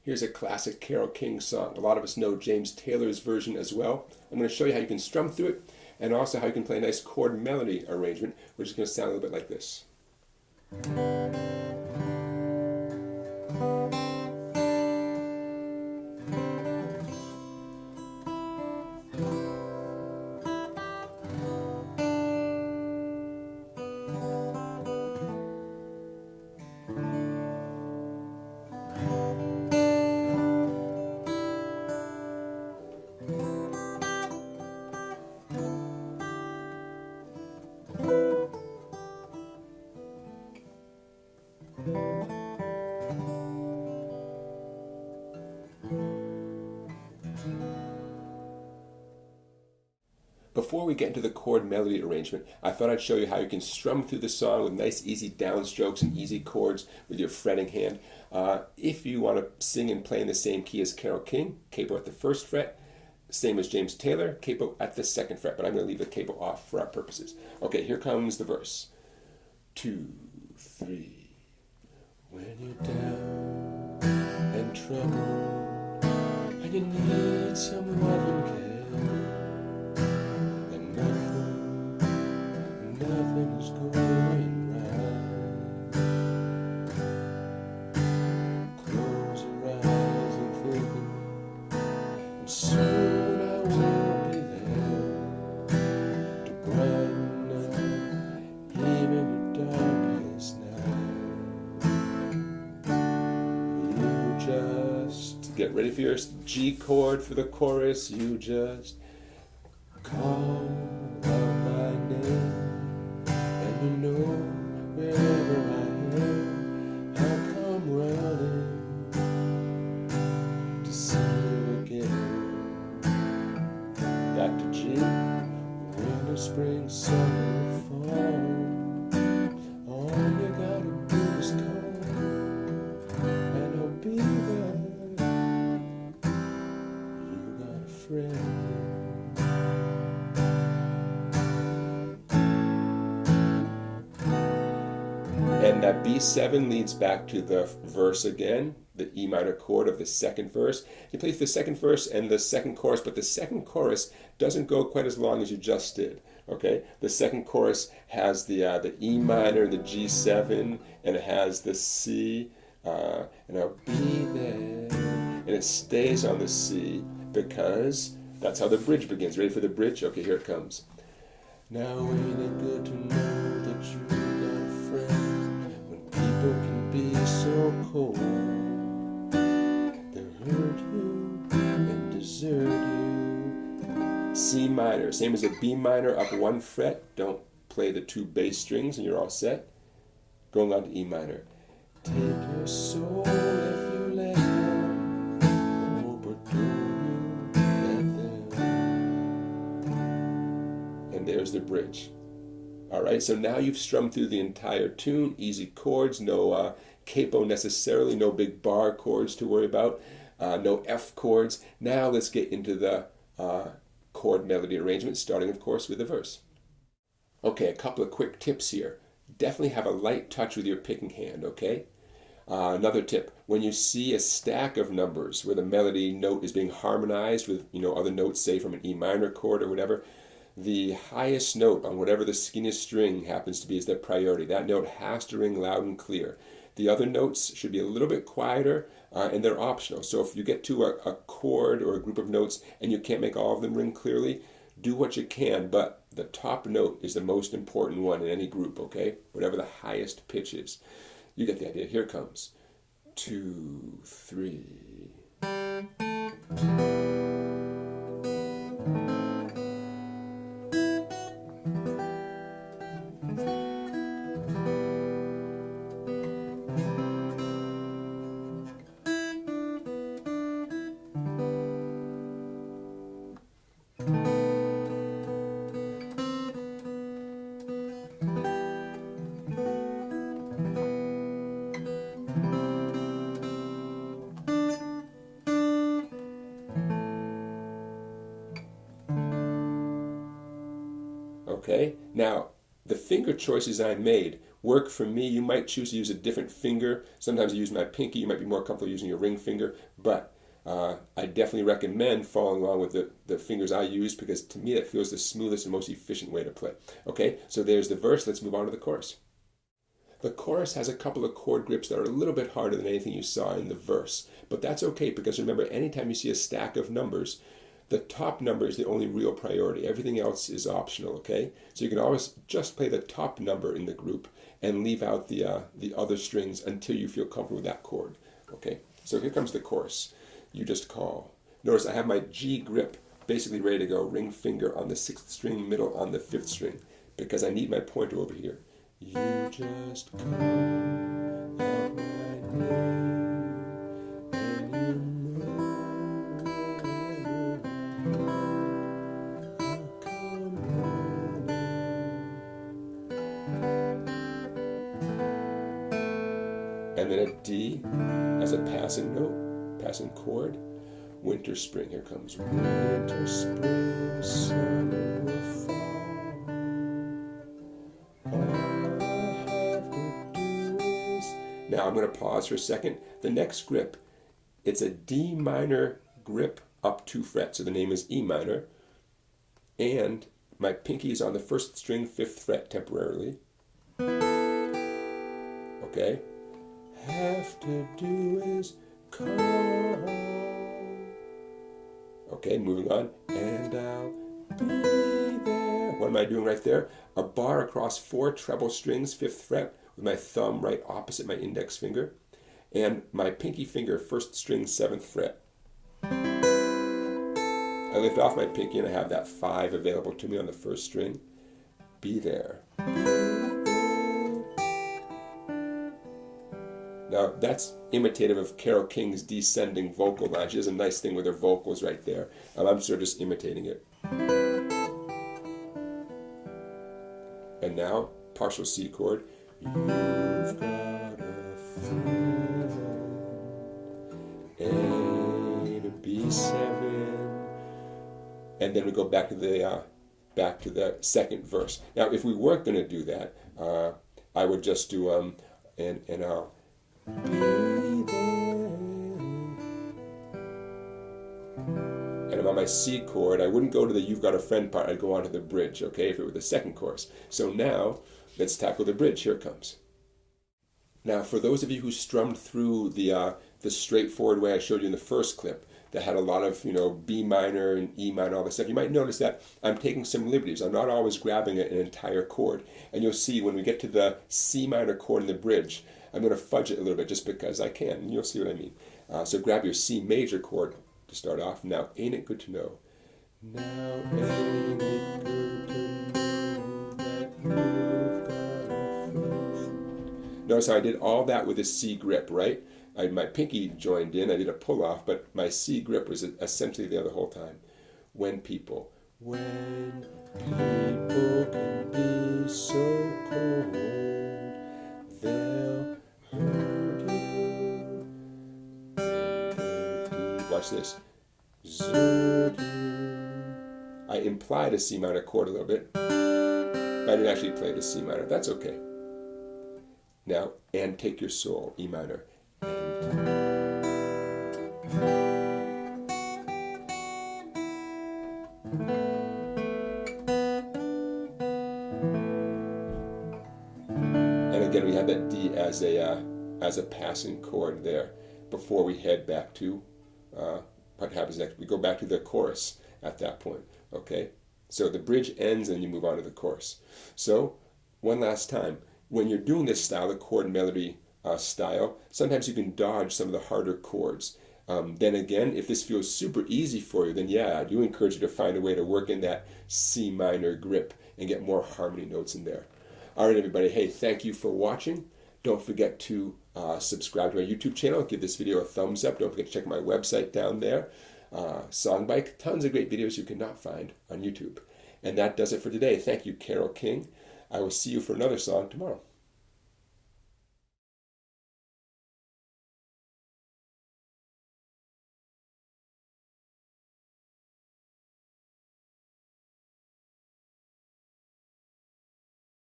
Here's a classic Carole King song. A lot of us know James Taylor's version as well. I'm going to show you how you can strum through it and also how you can play a nice chord melody arrangement, which is going to sound a little bit like this. Before we get into the chord melody arrangement, I thought I'd show you how you can strum through the song with nice easy downstrokes and easy chords with your fretting hand. If you want to sing and play in the same key as Carole King, capo at the first fret, same as James Taylor, capo at the second fret, but I'm going to leave the capo off for our purposes. Okay, here comes the verse. 2, 3. When you're down and troubled and you need some loving care, nothing is going right. Close your eyes and think of me, and soon I will be there to brighten up even your darkest night. You just get ready for your G chord for the chorus. You just call out my name. You know, wherever I am, I'll come running to see you again. Back to G, winter, spring, summer, fall. All you gotta do is call, and I'll be there. You got a friend. And that B7 leads back to the verse again, the E minor chord of the second verse. You play the second verse and the second chorus, but the second chorus doesn't go quite as long as you just did. Okay, the second chorus has the E minor, the G7, and it has the C, and I'll be there, and it stays on the C because that's how the bridge begins. Ready for the bridge? Okay, here it comes. Now ain't it good to know that you got a friend? People can be so cold. They'll hurt you and desert you. C minor, same as a B minor, up one fret. Don't play the two bass strings and you're all set. Going on to E minor. Take your soul if you let them. Oh, but don't you let them. And there's the bridge. All right, so now you've strummed through the entire tune, easy chords, no capo necessarily, no big bar chords to worry about, no F chords. Now let's get into the chord melody arrangement, starting of course with the verse. Okay, a couple of quick tips here. Definitely have a light touch with your picking hand, okay? Another tip, when you see a stack of numbers where the melody note is being harmonized with other notes, say from an E minor chord or whatever, the highest note on whatever the skinniest string happens to be is their priority. That note has to ring loud and clear. The other notes should be a little bit quieter, and they're optional. So if you get to a chord or a group of notes and you can't make all of them ring clearly, do what you can, but the top note is the most important one in any group, okay? Whatever the highest pitch is. You get the idea. Here it comes. 2, 3. Okay, now the finger choices I made work for me. You might choose to use a different finger. Sometimes I use my pinky. You might be more comfortable using your ring finger, but I definitely recommend following along with the fingers I use, because to me that feels the smoothest and most efficient way to play. Okay, so there's the verse. Let's move on to the chorus. The chorus has a couple of chord grips that are a little bit harder than anything you saw in the verse, but that's okay, because remember, anytime you see a stack of numbers, the top number is the only real priority. Everything else is optional, okay? So you can always just play the top number in the group and leave out the other strings until you feel comfortable with that chord, okay? So here comes the chorus. You just call. Notice I have my G grip basically ready to go, ring finger on the 6th string, middle on the 5th string, because I need my pointer over here. You just call out my name, and you know I'll come running. And then a D as a passing note, passing chord. Winter, spring, here comes winter, spring, summer, fall. Now I'm going to pause for a second. The next grip, it's a D minor grip up 2 frets. So the name is E minor. And my pinky is on the 1st string, 5th fret temporarily. Okay. Have to do is call. Okay, moving on. And I'll be there. What am I doing right there? A bar across 4 treble strings, 5th fret, with my thumb right opposite my index finger, and my pinky finger 1st string, 7th fret. I lift off my pinky and I have that 5 available to me on the 1st string. Be there. Now that's imitative of Carole King's descending vocal line. She does a nice thing with her vocals right there. I'm sort of just imitating it. And now, partial C chord. You've got a friend, A to B7, and then we go back to the second verse. Now, if we weren't going to do that, I would just do and I'll be there. And I'm on my C chord. I wouldn't go to the "You've Got a Friend" part. I'd go on to the bridge. Okay, if it were the second chorus. So now, let's tackle the bridge. Here it comes. Now, for those of you who strummed through the straightforward way I showed you in the first clip, that had a lot of, B minor and E minor, all this stuff, you might notice that I'm taking some liberties. I'm not always grabbing an entire chord. And you'll see when we get to the C minor chord in the bridge, I'm going to fudge it a little bit just because I can. And you'll see what I mean. So grab your C major chord to start off. Now, ain't it good to know? Now, ain't it good to know that you've got a friend? Notice how I did all that with a C grip, right? My pinky joined in, I did a pull off, but my C grip was essentially there the whole time. When people can be so cold, they'll hurt you. Watch this. I implied a C minor chord a little bit, but I didn't actually play the C minor. That's okay. Now, and take your soul, E minor. And again, we have that D as a passing chord there before we head back to what happens next. We go back to the chorus at that point. Okay, so the bridge ends and you move on to the chorus. So one last time, when you're doing this style, the chord melody style, sometimes you can dodge some of the harder chords. Then again, if this feels super easy for you, then yeah, I do encourage you to find a way to work in that C minor grip and get more harmony notes in there. All right, everybody. Hey, thank you for watching. Don't forget to subscribe to my YouTube channel. Give this video a thumbs up. Don't forget to check my website down there. Songbike, tons of great videos you cannot find on YouTube. And that does it for today. Thank you, Carole King. I will see you for another song tomorrow.